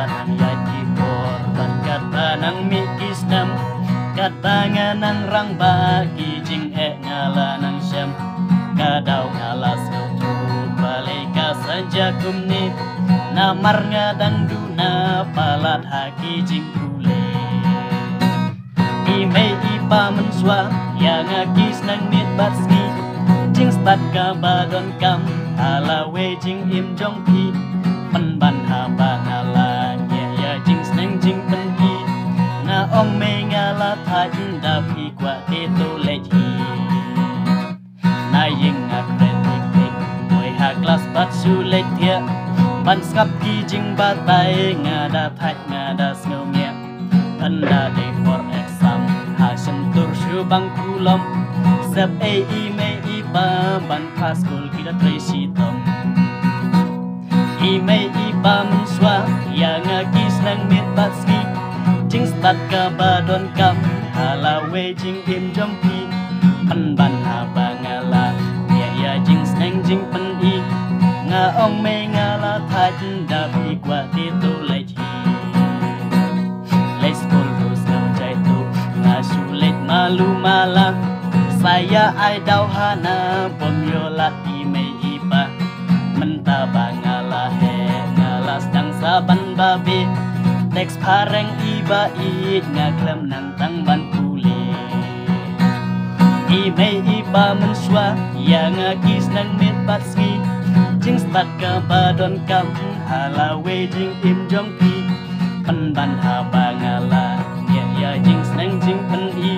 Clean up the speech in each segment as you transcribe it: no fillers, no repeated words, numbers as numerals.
nang yaki korban kat banang mikis nam kat banganang rang bagi jing ngala nang syam kadau ngalas ngau balai ka saja kumni namar ngadang duna palat haki jing kule imei ipa menswa yang akis nang mit batski jing stat ka badon kam alawe jing im jong pi pen ban ha ba ngala ya jing sneng jing pen hi nga ong me ngala tha da pi kwa te to le hi na ying a kretik tik moi ha klas bat su le thia ban skap ki jing ba tai nga da thach nga da sngo mia an da day for exam ha shen tur shu bang kulom sep e me i ba ban pas school ki da trai si tom imei ipa menswa yang akis nang mit batski jing stat ka badon kam halawe jing im jompi pan ban ha bangala ya jing sneng jing pen i nga ong me ngala thaj da pi kwa ti tu le chi let's go rose ngam jai tu nga su let malu mala saya ai dau hana bom yolat imei ipa menta bangala he ngalas dang saban babi teks pareng iba id ngaklem nang tang ban puli imei iba menswa yang akis nang mit batski jing stat ka badon kam halawe jing im jong pi pen ban ha bangala ya jing sneng jing pen i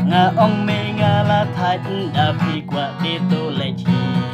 nga ong me ngala thaj da pi kwa te to le chi